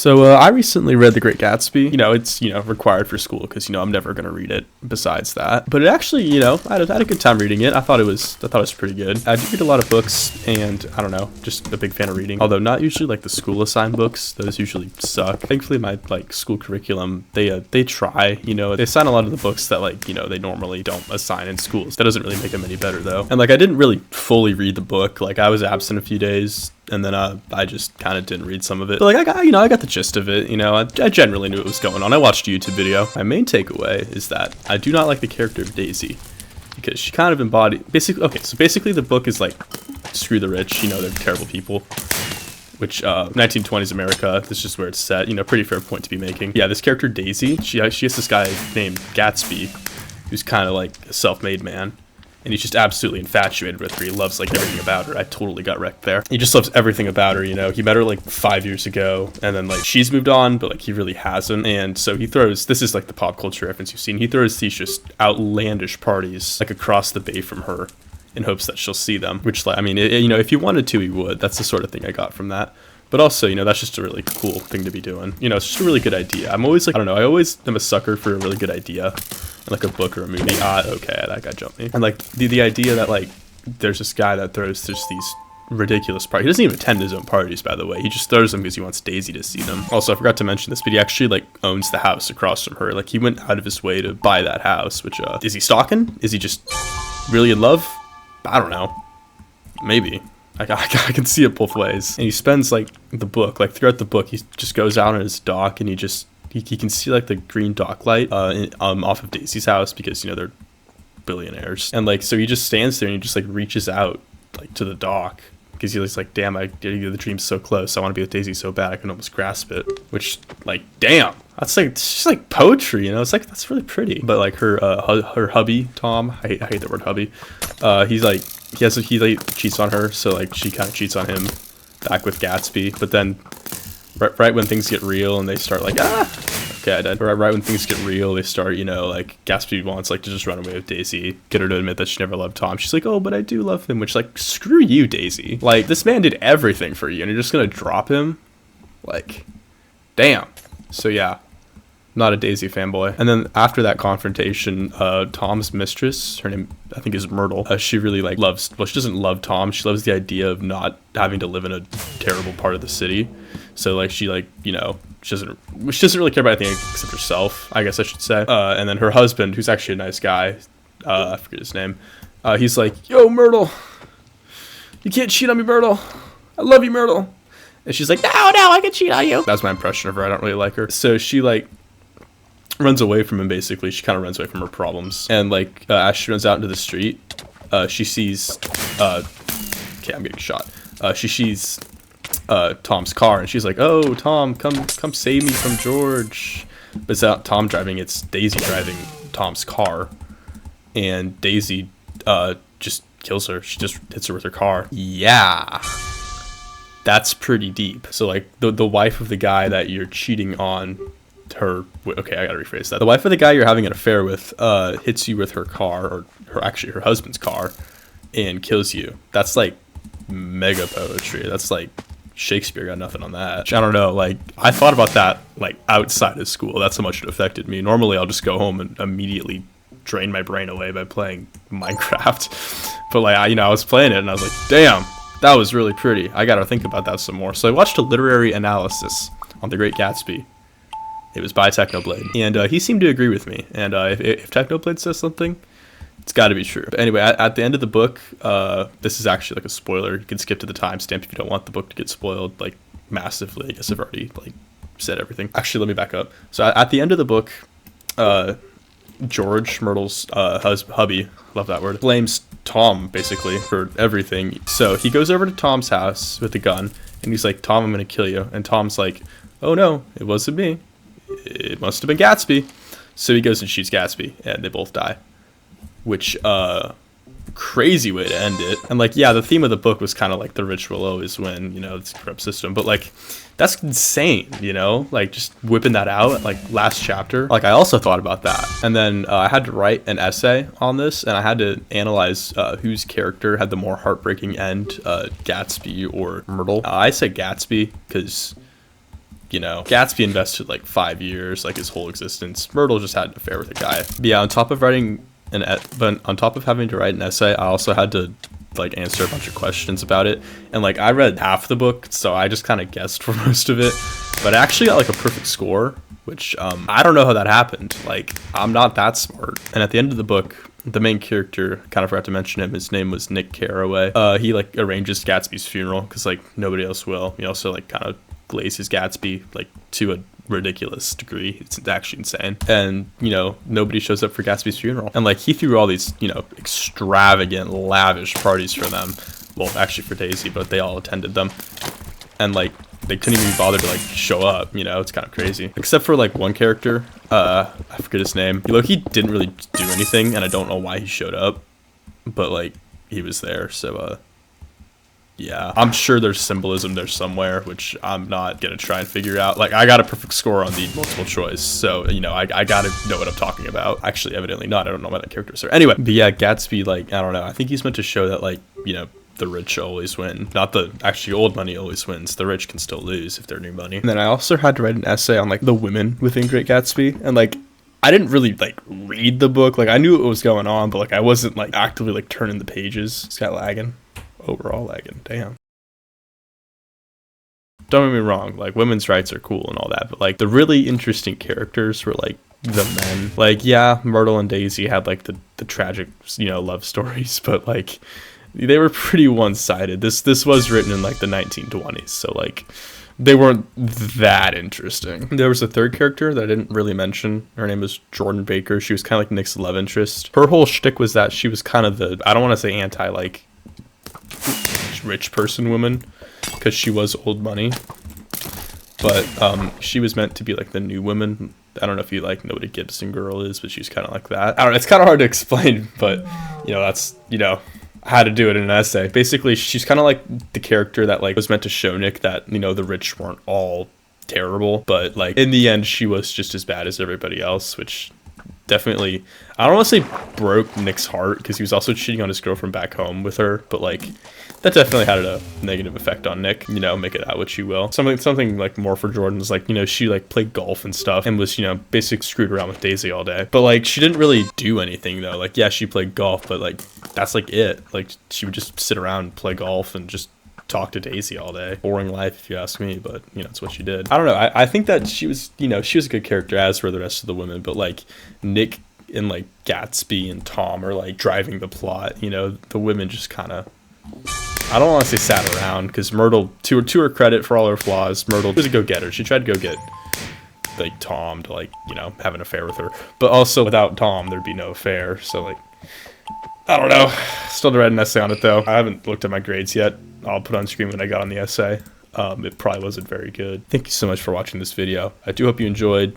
So I recently read The Great Gatsby. It's required for school because I'm never gonna read it. Besides that, but it actually, I had a good time reading it. I thought it was pretty good. I do read a lot of books, and I don't know, just a big fan of reading. Although not usually like the school assigned books; those usually suck. Thankfully, my school curriculum they try. They assign a lot of the books that they normally don't assign in schools. That doesn't really make them any better though. And I didn't really fully read the book. I was absent a few days. And then I just kind of didn't read some of it. But I got the gist of it. I generally knew what was going on. I watched a YouTube video. My main takeaway is that I do not like the character of Daisy because she kind of embodied basically the book is screw the rich. They're terrible people. Which 1920s America. This is just where it's set. Pretty fair point to be making. Yeah, this character Daisy. She has this guy named Gatsby, who's kind of like a self-made man. And he's just absolutely infatuated with her. He loves everything about her. I totally got wrecked there. He just loves everything about her. He met her 5 years ago, and then she's moved on, but he really hasn't. And so he throws, this is the pop culture reference you've seen. He throws these just outlandish parties across the bay from her, in hopes that she'll see them. Which if he wanted to, he would. That's the sort of thing I got from that. But also, that's just a really cool thing to be doing. It's just a really good idea. I'm always I don't know, I always am a sucker for a really good idea. In a book or a movie. Okay, that guy jumped me. And the idea that there's this guy that throws just these ridiculous parties. He doesn't even attend his own parties, by the way. He just throws them because he wants Daisy to see them. Also, I forgot to mention this, but he actually owns the house across from her. He went out of his way to buy that house, which is he stalking? Is he just really in love? I don't know. Maybe. I can see it both ways. And he spends the book, throughout the book, he just goes out on his dock and he can see the green dock light off of Daisy's house because they're billionaires. And so he just stands there and he just reaches out to the dock because he's damn, the dream's so close. I want to be with Daisy so bad I can almost grasp it. Which damn, that's it's just poetry, it's that's really pretty. But her hubby Tom, I hate the word hubby. He cheats on her, so she kind of cheats on him back with Gatsby. But then right when things get real and they start okay, I did. Right when things get real, they start, Gatsby wants to just run away with Daisy, get her to admit that she never loved Tom. She's oh, but I do love him, which screw you, Daisy. This man did everything for you and you're just gonna drop him? Damn. So yeah, not a Daisy fanboy. And then after that confrontation, Tom's mistress, her name I think is Myrtle, she really loves, well, she doesn't love Tom, she loves the idea of not having to live in a terrible part of the city. So she she doesn't really care about anything except herself, I guess I should say. And then her husband, who's actually a nice guy, I forget his name, he's yo, Myrtle, you can't cheat on me, Myrtle, I love you, Myrtle. And she's no, I can cheat on you. That's my impression of her. I don't really like her. So she runs away from him, basically. She kind of runs away from her problems. And as she runs out into the street, she sees okay, I'm getting shot. She sees Tom's car and she's oh, Tom, come save me from George. But it's not Tom driving, it's Daisy driving Tom's car. And Daisy just kills her. She just hits her with her car. Yeah. That's pretty deep. So the wife of the guy that you're cheating on her, okay, I gotta rephrase that. The wife of the guy you're having an affair with hits you with her car, or her husband's car, and kills you. That's mega poetry. That's Shakespeare got nothing on that. I don't know, I thought about that outside of school. That's how much it affected me. Normally I'll just go home and immediately drain my brain away by playing Minecraft. But I was playing it and I was damn, that was really pretty. I gotta think about that some more. So I watched a literary analysis on The Great Gatsby. It was by Technoblade, and he seemed to agree with me. And if Technoblade says something, it's got to be true. But anyway, at the end of the book, this is actually a spoiler. You can skip to the timestamp if you don't want the book to get spoiled massively. I guess I've already said everything. Actually, let me back up. So at the end of the book, George, Myrtle's hubby, love that word, blames Tom basically for everything. So he goes over to Tom's house with a gun, and he's Tom, I'm gonna kill you. And Tom's oh no, it wasn't me. It must have been Gatsby. So he goes and shoots Gatsby, and they both die. Which, crazy way to end it. And yeah, the theme of the book was kind of the rich will always win, it's a corrupt system. But that's insane, just whipping that out last chapter. I also thought about that. And then I had to write an essay on this, and I had to analyze whose character had the more heartbreaking end, Gatsby or Myrtle. I say Gatsby because you know, Gatsby invested like 5 years, like his whole existence. Myrtle just had an affair with a guy. But yeah, on top of having to write an essay, I also had to like answer a bunch of questions about it. And like I read half the book, so I just kind of guessed for most of it. But I actually got like a perfect score, which I don't know how that happened. Like, I'm not that smart. And at the end of the book, the main character, kind of forgot to mention him, his name was Nick Carraway. He like arranges Gatsby's funeral because like nobody else will. He also like kind of glazes Gatsby like to a ridiculous degree. It's actually insane. And you know, nobody shows up for Gatsby's funeral, and like he threw all these, you know, extravagant lavish parties for them. Well, actually for Daisy, but they all attended them, and like they couldn't even be bothered to like show up. You know, it's kind of crazy. Except for like one character, I forget his name. He didn't really do anything, and I don't know why he showed up, but like he was there. So yeah, I'm sure there's symbolism there somewhere, which I'm not gonna try and figure out. Like, I got a perfect score on the multiple choice, so you know, I gotta know what I'm talking about. Actually, evidently not. I don't know why that character's there. Anyway, but yeah, Gatsby, like, I don't know. I think he's meant to show that, like, you know, the rich always win. Not the actually old money always wins. The rich can still lose if they're new money. And then I also had to write an essay on like the women within Great Gatsby, and like I didn't really like read the book. Like I knew what was going on, but like I wasn't like actively like turning the pages. It's got lagging. Overall lagging. Damn. Don't get me wrong, like women's rights are cool and all that, but like the really interesting characters were like the men. Like yeah, Myrtle and Daisy had like the tragic, you know, love stories, but like they were pretty one-sided. This was written in like the 1920s, so like they weren't that interesting. There was a third character that I didn't really mention. Her name was Jordan Baker. She was kind of like Nick's love interest. Her whole shtick was that she was kind of the, I don't want to say anti like rich person woman, because she was old money, but she was meant to be like the new woman. I don't know if you like know what a Gibson girl is, but she's kind of like that. I don't know, it's kind of hard to explain, but you know, that's, you know, I had to do it in an essay. Basically, she's kind of like the character that like was meant to show Nick that, you know, the rich weren't all terrible, but like in the end she was just as bad as everybody else, which definitely, I don't want to say broke Nick's heart, because he was also cheating on his girlfriend back home with her, but like that definitely had a negative effect on Nick. You know, make it out what you will. Something like more for Jordan was like, you know, she like played golf and stuff and was, you know, basically screwed around with Daisy all day, but like she didn't really do anything though. Like yeah, she played golf, but like that's like it. Like she would just sit around and play golf and just talk to Daisy all day. Boring life if you ask me, but you know, it's what she did. I don't know, I think that she was, you know, she was a good character, as were the rest of the women, but like Nick and like Gatsby and Tom are like driving the plot. You know, the women just kind of, I don't want to say sat around, because Myrtle, to her credit, for all her flaws, Myrtle was a go-getter. She tried to go get like Tom to like, you know, have an affair with her, but also without Tom there'd be no affair. So like, I don't know. Still to write an essay on it though. I haven't looked at my grades yet. I'll put on screen when I got on the essay. It probably wasn't very good. Thank you so much for watching this video. I do hope you enjoyed.